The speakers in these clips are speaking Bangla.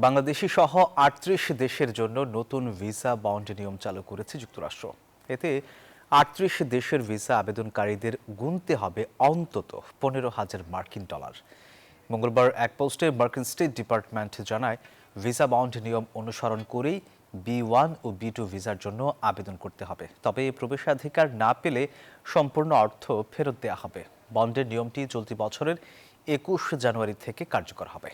বাংলাদেশি সহ ৩৮ দেশের জন্য নতুন ভিসা বন্ড নিয়ম চালু করেছে যুক্তরাষ্ট্র। এতে ৩৮ দেশের ভিসা আবেদনকারীদের গুনতে হবে অন্তত $১৫,০০০ মঙ্গলবার এক পোস্টে মার্কিন স্টেট ডিপার্টমেন্ট জানায়, ভিসা বন্ড নিয়ম অনুসরণ করেই B1 ও B2 ভিসার জন্য আবেদন করতে হবে। তবে প্রবেশাধিকার না পেলে সম্পূর্ণ অর্থ ফেরত দেওয়া হবে। বন্ডের নিয়মটি চলতি বছরের ২১ জানুয়ারি থেকে কার্যকর হবে।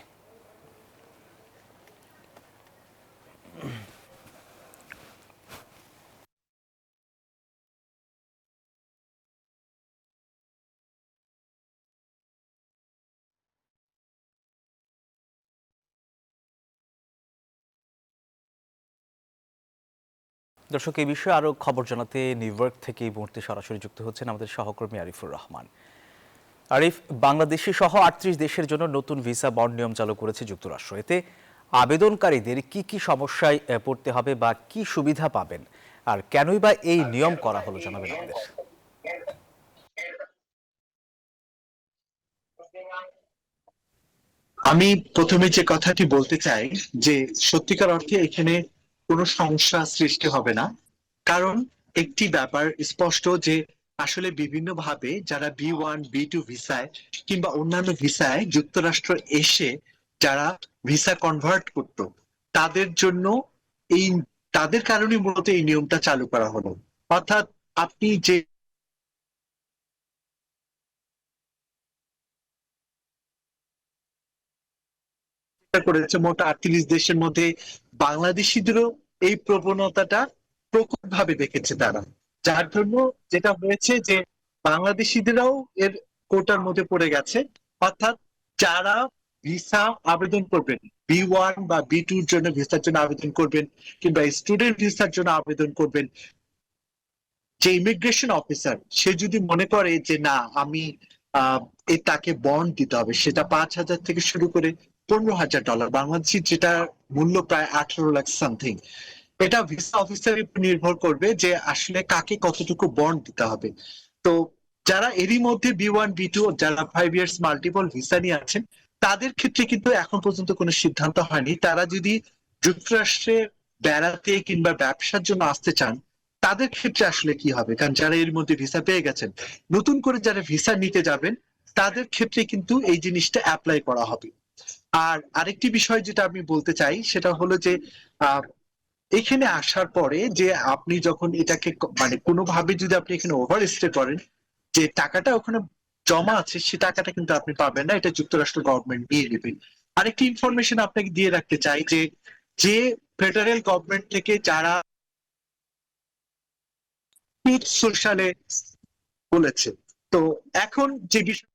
দর্শক, এই বিষয়ে আরো খবর জানাতে নিউ ইয়র্ক থেকে এই মুহূর্তে সরাসরি যুক্ত হচ্ছেন আমাদের সহকর্মী আরিফুর রহমান। আরিফ, বাংলাদেশি সহ ৩৮ দেশের জন্য নতুন ভিসা বন্ড নিয়ম চালু করেছে যুক্তরাষ্ট্র। এতে আবেদনকারীদের কি কি সমস্যায় পড়তে হবে বা কি সুবিধা পাবেন, আর কেনই বা এই নিয়ম করা হলো জানাবেন আমাদের। আমি প্রথমে যে কথাটি বলতে চাই যে সত্যিকার অর্থে এখানে কোনো সমস্যা সৃষ্টি হবে না। কারণ একটি ব্যাপার স্পষ্ট যে আসলে বিভিন্ন ভাবে যারা B1 B2 ভিসায় কিংবা অন্যান্য ভিসায় যুক্তরাষ্ট্র এসে যারা ভিসা কনভার্ট করত, তাদের জন্য এই তাদের কারণে মূলত এই নিয়মটা চালু করা হলো। অর্থাৎ আপনি যে করেছে মোট ৩৮ দেশের মধ্যে বাংলাদেশিদেরও এই প্রবণতাটা প্রকটভাবে দেখেছে তারা, যার জন্য যেটা হয়েছে যে বাংলাদেশিদেরও এর কোটার মধ্যে পড়ে গেছে। অর্থাৎ যারা ভিসা আবেদন করবেন, B1 বা B2 জন্য ভিসার জন্য আবেদন করবেন কিংবা স্টুডেন্ট ভিসার জন্য আবেদন করবেন, যে ইমিগ্রেশন অফিসার সে যদি মনে করে যে না আমি তাকে বন্ড দিতে হবে, সেটা ৫,০০০ থেকে শুরু করে $১৫,০০০, বাংলাদেশি যেটা মূল্য প্রায় ১৮ লাখ সামথিং। এটা ভিসা অফিসারের উপর নির্ভর করবে যে আসলে কাকে কতটুকু বন্ড দিতে হবে। তো যারা এরই মধ্যে B1 B2 যারা 5 ইয়ার্স মাল্টিপল ভিসা নিয়ে আছেন, তাদের ক্ষেত্রে কিন্তু এখন পর্যন্ত কোনো সিদ্ধান্ত হয়নি। তারা যদি যুক্তরাষ্ট্রে বেড়াতে কিংবা ব্যবসার জন্য আসতে চান, তাদের ক্ষেত্রে আসলে কি হবে, কারণ যারা এর মধ্যে ভিসা পেয়ে গেছেন, নতুন করে যারা ভিসা নিতে যাবেন তাদের ক্ষেত্রে কিন্তু এই জিনিসটা অ্যাপ্লাই করা হবে। আর আরেকটি বিষয় যেটা আমি বলতে চাই সেটা হলো যে আহ এখানে আসার পরে যে আপনি যখন এটাকে মানে কোনোভাবে যদি আপনি এখানে ওভার স্টে করেন, যে টাকাটা ওখানে জমা আছে সে টাকাটা কিন্তু আপনি পাবেন না, এটা যুক্তরাষ্ট্র গভর্নমেন্ট দিয়ে দেবে। আরেকটি ইনফরমেশন আপনাকে দিয়ে রাখতে চাই যে যে ফেডারেল গভর্নমেন্ট থেকে যারা সোশ্যালে বলেছে, তো এখন যে বিষয়